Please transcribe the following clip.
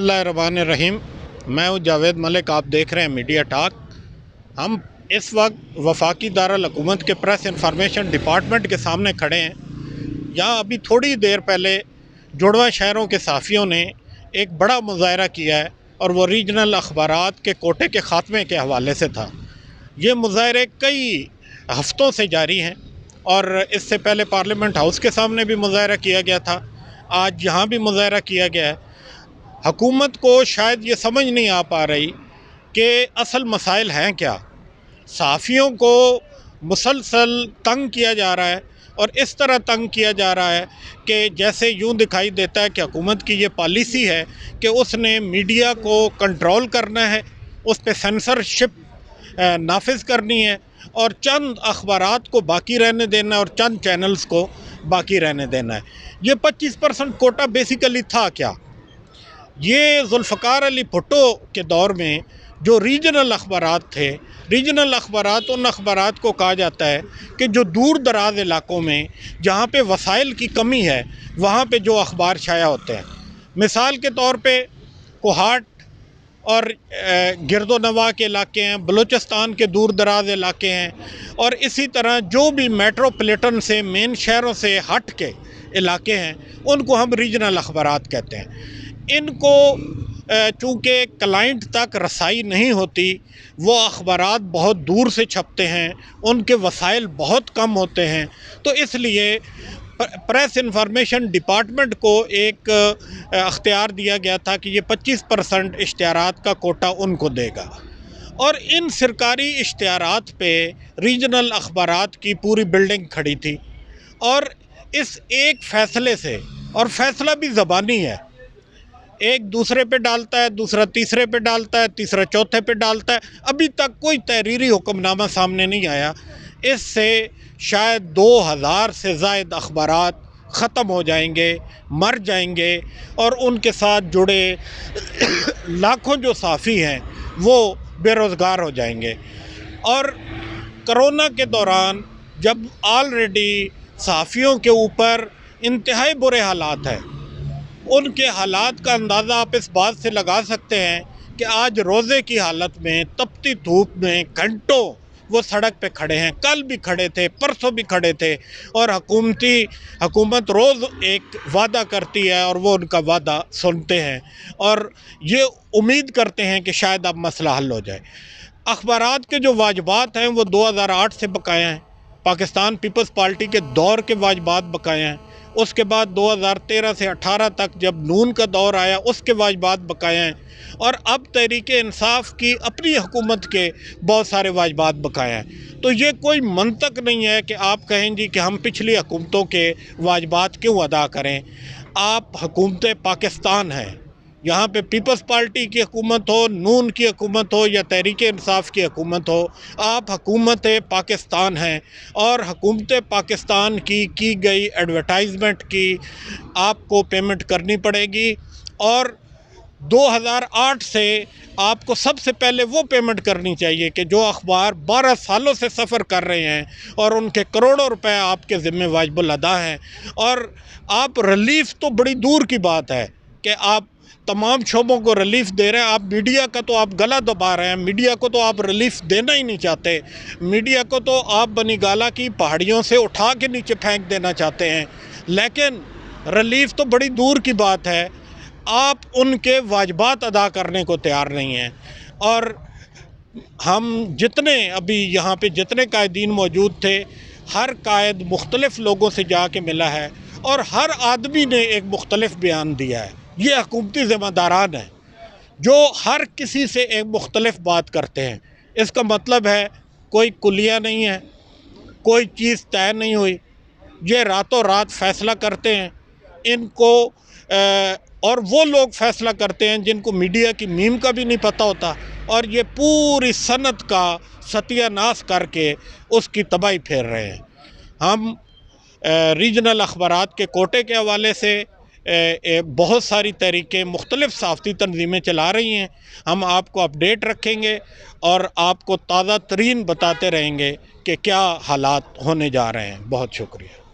बिस्मिल्लाहिर्रहमानिर्रहीम। मैं हूँ जावेद मलिक, आप देख रहे हैं मीडिया टॉक। हम इस वक्त वफाकी दारुल हुकूमत के प्रेस इंफॉर्मेशन डिपार्टमेंट के सामने खड़े हैं। यहाँ अभी थोड़ी देर पहले जुड़वा शहरों के सहाफ़ियों ने एक बड़ा मुज़ाहरा किया है और वो रीजनल अखबारात के कोटे के ख़ात्मे के हवाले से था। ये मुज़ाहरे कई हफ़्तों से जारी हैं और इससे पहले पार्लियामेंट हाउस के सामने भी मुज़ाहरा किया गया था, आज यहाँ भी मुज़ाहरा किया गया है। हुकूमत को शायद ये समझ नहीं आ पा रही कि असल मसाइल हैं क्या। सहाफ़ियों को मुसलसल तंग किया जा रहा है और इस तरह तंग किया जा रहा है कि जैसे यूँ दिखाई देता है कि हुकूमत की ये पॉलिसी है कि उसने मीडिया को कंट्रोल करना है, उस पर सेंसरशिप नाफिज करनी है और चंद अखबारात को बाकी रहने देना है और चंद चैनल्स को बाकी रहने देना है। ये 25% कोटा बेसिकली था क्या? ये जुल्फ़िकार अली भुट्टो के दौर में जो रीजनल अखबारात थे, रीजनल अखबारात उन अखबारात को कहा जाता है कि जो दूर दराज इलाक़ों में जहाँ पे वसाइल की कमी है वहाँ पे जो अखबार शाया होते हैं। मिसाल के तौर पे कोहाट और गिरदो नवा के इलाके हैं, बलूचिस्तान के दूर दराज इलाके हैं और इसी तरह जो भी मेट्रोपॉलिटन से मेन शहरों से हट के इलाके हैं उनको हम रीजनल अखबारात कहते हैं। इनको चूँकि क्लाइंट तक रसाई नहीं होती, वो अखबारात बहुत दूर से छपते हैं, उनके वसाइल बहुत कम होते हैं, तो इसलिए प्रेस इंफॉर्मेशन डिपार्टमेंट को एक अख्तियार दिया गया था कि ये 25% इश्तिहारात का कोटा उनको देगा। और इन सरकारी इश्तिहारात पे रीजनल अखबारात की पूरी बिल्डिंग खड़ी थी और इस एक फ़ैसले से, और फ़ैसला भी ज़बानी है, एक दूसरे पे डालता है, दूसरा तीसरे पे डालता है, तीसरा चौथे पे डालता है, अभी तक कोई तहरीरी हुक्मनामा सामने नहीं आया। इससे शायद 2000 से ज़ायद अखबारात ख़त्म हो जाएंगे, मर जाएंगे और उनके साथ जुड़े लाखों जो सहाफ़ी हैं वो बेरोज़गार हो जाएंगे। और कोरोना के दौरान जब ऑलरेडी सहाफ़ियों के ऊपर इंतहाई बुरे हालात हैं, उनके हालात का अंदाज़ा आप इस बात से लगा सकते हैं कि आज रोज़े की हालत में तपती धूप में घंटों वो सड़क पे खड़े हैं, कल भी खड़े थे, परसों भी खड़े थे और हुकूमत रोज़ एक वादा करती है और वो उनका वादा सुनते हैं और ये उम्मीद करते हैं कि शायद अब मसला हल हो जाए। अखबारात के जो वाजबात हैं वो 2008 से बकाया हैं, पाकिस्तान पीपल्स पार्टी के दौर के वाजबात बकाया हैं, उसके बाद 2013 से 18 तक जब नून का दौर आया उसके वाजबात बकाया हैं और अब तहरीक इंसाफ की अपनी हुकूमत के बहुत सारे वाजबात बकाया हैं। तो ये कोई मंतक नहीं है कि आप कहें जी कि हम पिछली हुकूमतों के वाजबात क्यों अदा करें। आप हुकूमत पाकिस्तान हैं, यहाँ पे पीपल्स पार्टी की हुकूमत हो, नून की हुकूमत हो या तहरीक इंसाफ की हुकूमत हो, आप हुकूमत पाकिस्तान हैं और हुकूमत पाकिस्तान की गई एडवर्टाइजमेंट की आपको पेमेंट करनी पड़ेगी। और 2008 से आपको सबसे पहले वो पेमेंट करनी चाहिए कि जो अखबार 12 सालों से सफ़र कर रहे हैं और उनके करोड़ों रुपए आपके ज़िम्मे वाजिबुल अदा हैं। और आप रिलीफ़ तो बड़ी दूर की बात है कि आप तमाम शोबों को रिलीफ़ दे रहे हैं, आप मीडिया का तो आप गला दबा रहे हैं, मीडिया को तो आप रिलीफ़ देना ही नहीं चाहते, मीडिया को तो आप बनी गाला की पहाड़ियों से उठा के नीचे फेंक देना चाहते हैं। लेकिन रिलीफ़ तो बड़ी दूर की बात है, आप उनके वाजबात अदा करने को तैयार नहीं हैं। और हम जितने अभी यहाँ पे जितने कायदीन मौजूद थे, हर कायद मुख्तलिफ़ लोगों से जाके मिला है और हर आदमी ने एक मुख्तलिफ़ बयान दिया है। ये हुकूमती ज़िम्मेदारान हैं जो हर किसी से एक मुख्तलिफ़ बात करते हैं। इसका मतलब है कोई कुलिया नहीं है, कोई चीज़ तय नहीं हुई, ये रातों रात फ़ैसला करते हैं। इनको और वो लोग फ़ैसला करते हैं जिनको मीडिया की मीम का भी नहीं पता होता और ये पूरी सनत का सत्यानाश करके उसकी तबाही फेर रहे हैं। हम रीजनल अखबारात के कोटे के हवाले से बहुत सारी तहरीकें मुख्तलिफ़ सहाफ़ती तंजीमें चला रही हैं। हम आपको अपडेट रखेंगे और आपको ताज़ा तरीन बताते रहेंगे कि क्या हालात होने जा रहे हैं। बहुत शुक्रिया।